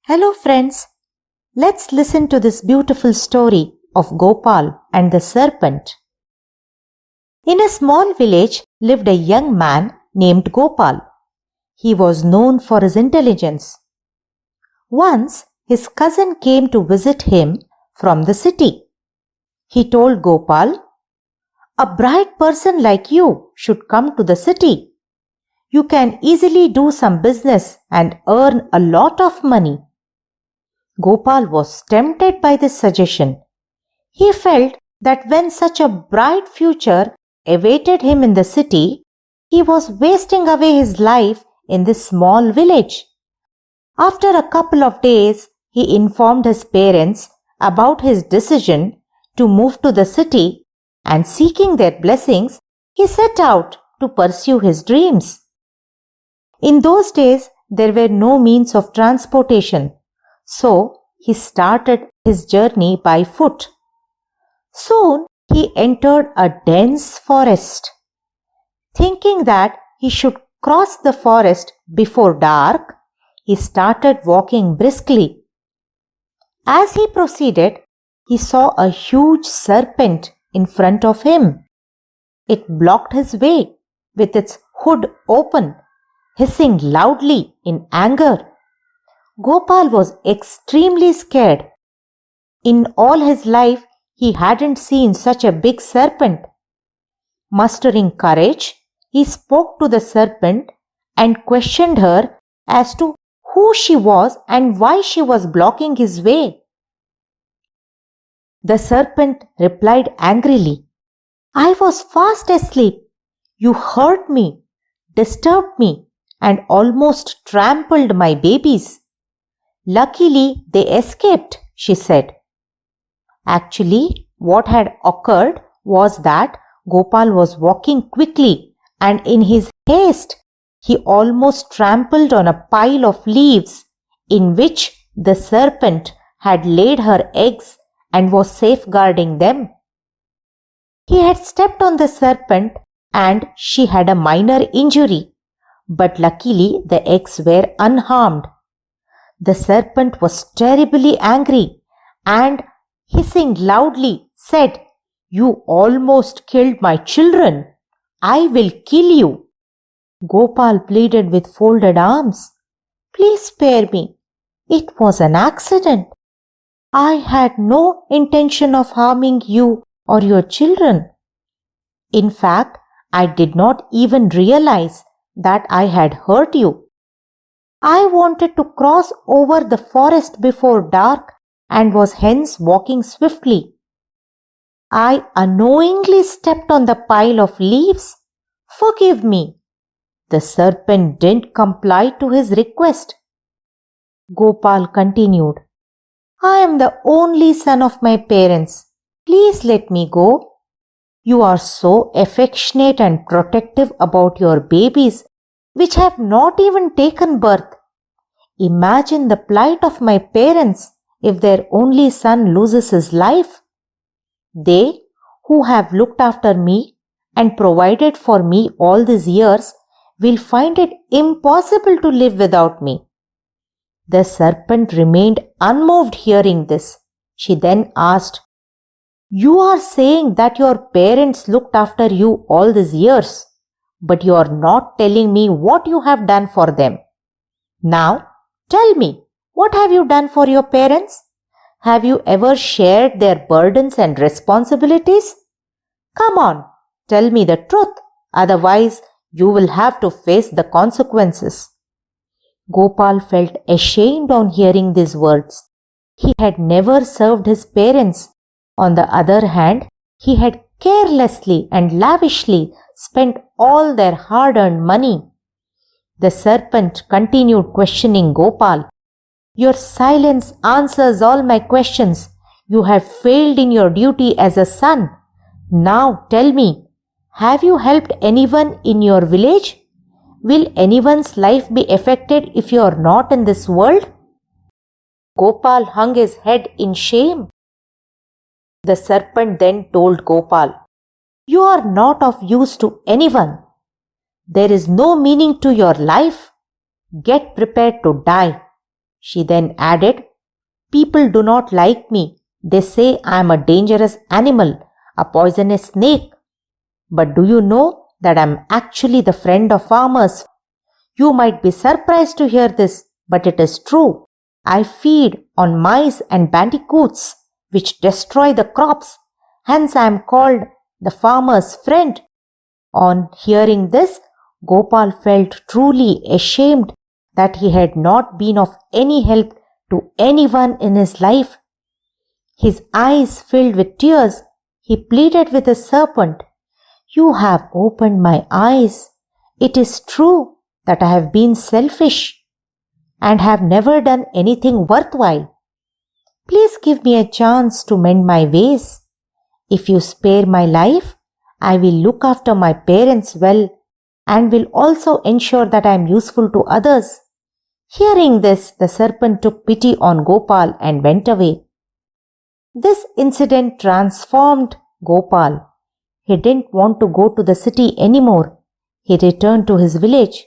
Hello friends, let's listen to this beautiful story of Gopal and the Serpent. In a small village lived a young man named Gopal. He was known for his intelligence. Once his cousin came to visit him from the city. He told Gopal, "A bright person like you should come to the city. You can easily do some business and earn a lot of money." Gopal was tempted by this suggestion. He felt that when such a bright future awaited him in the city, he was wasting away his life in this small village. After a couple of days, he informed his parents about his decision to move to the city, and seeking their blessings, he set out to pursue his dreams. In those days, there were no means of transportation, so he started his journey by foot. Soon he entered a dense forest. Thinking that he should cross the forest before dark, he started walking briskly. As he proceeded, he saw a huge serpent in front of him. It blocked his way with its hood open, hissing loudly in anger. Gopal was extremely scared. In all his life, he hadn't seen such a big serpent. Mustering courage, he spoke to the serpent and questioned her as to who she was and why she was blocking his way. The serpent replied angrily, "I was fast asleep. You hurt me, disturbed me, and almost trampled my babies. Luckily, they escaped," she said. Actually, what had occurred was that Gopal was walking quickly, and in his haste, he almost trampled on a pile of leaves in which the serpent had laid her eggs and was safeguarding them. He had stepped on the serpent and she had a minor injury, but luckily the eggs were unharmed. The serpent was terribly angry and, hissing loudly, said, "You almost killed my children. I will kill you." Gopal pleaded with folded arms, "Please spare me. It was an accident. I had no intention of harming you or your children. In fact, I did not even realize that I had hurt you. I wanted to cross over the forest before dark and was hence walking swiftly. I unknowingly stepped on the pile of leaves. Forgive me." The serpent didn't comply to his request. Gopal continued, "I am the only son of my parents. Please let me go. You are so affectionate and protective about your babies, which have not even taken birth. Imagine the plight of my parents if their only son loses his life. They, who have looked after me and provided for me all these years, will find it impossible to live without me." The serpent remained unmoved hearing this. She then asked, "You are saying that your parents looked after you all these years, but you are not telling me what you have done for them. Now, tell me, what have you done for your parents? Have you ever shared their burdens and responsibilities? Come on, tell me the truth, otherwise you will have to face the consequences." Gopal felt ashamed on hearing these words. He had never served his parents. On the other hand, he had carelessly and lavishly spent all their hard-earned money. The serpent continued questioning Gopal. "Your silence answers all my questions. You have failed in your duty as a son. Now tell me, have you helped anyone in your village? Will anyone's life be affected if you are not in this world?" Gopal hung his head in shame. The serpent then told Gopal, "You are not of use to anyone. There is no meaning to your life. Get prepared to die. She then added, "People do not like me. They say I am a dangerous animal, a poisonous snake. But do you know that I am actually the friend of farmers? You might be surprised to hear this, but it is true. I feed on mice and bandicoots, which destroy the crops. Hence I am called the farmer's friend." On hearing this, Gopal felt truly ashamed that he had not been of any help to anyone in his life. His eyes filled with tears. He pleaded with the serpent, "You have opened my eyes. It is true that I have been selfish and have never done anything worthwhile. Please give me a chance to mend my ways. If you spare my life, I will look after my parents well and will also ensure that I am useful to others." Hearing this, the serpent took pity on Gopal and went away. This incident transformed Gopal. He didn't want to go to the city anymore. He returned to his village.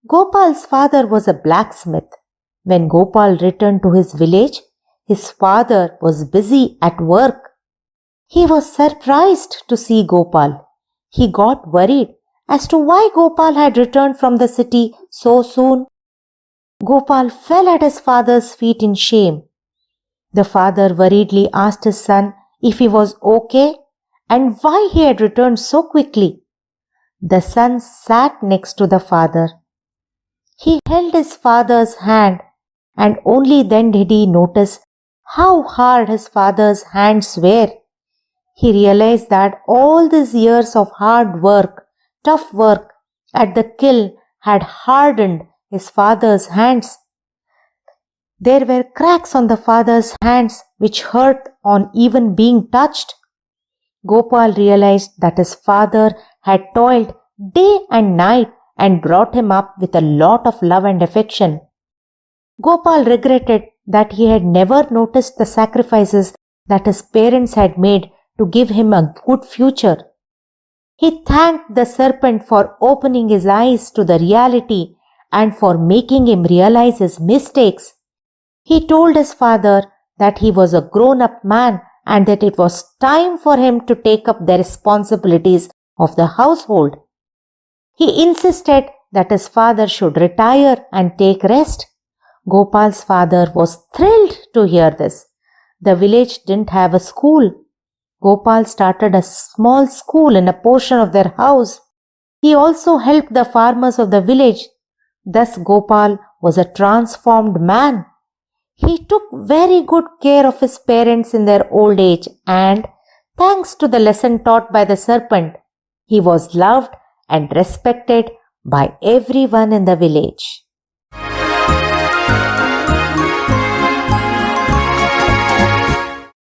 Gopal's father was a blacksmith. When Gopal returned to his village, his father was busy at work. He was surprised to see Gopal. He got worried as to why Gopal had returned from the city so soon. Gopal fell at his father's feet in shame. The father worriedly asked his son if he was okay and why he had returned so quickly. The son sat next to the father. He held his father's hand, and only then did he notice how hard his father's hands were. He realized that all these years of hard work, tough work at the kiln had hardened his father's hands. There were cracks on the father's hands which hurt on even being touched. Gopal realized that his father had toiled day and night and brought him up with a lot of love and affection. Gopal regretted that he had never noticed the sacrifices that his parents had made to give him a good future. He thanked the serpent for opening his eyes to the reality and for making him realize his mistakes. He told his father that he was a grown-up man and that it was time for him to take up the responsibilities of the household. He insisted that his father should retire and take rest. Gopal's father was thrilled to hear this. The village didn't have a school. Gopal started a small school in a portion of their house. He also helped the farmers of the village. Thus Gopal was a transformed man. He took very good care of his parents in their old age and, thanks to the lesson taught by the serpent, he was loved and respected by everyone in the village.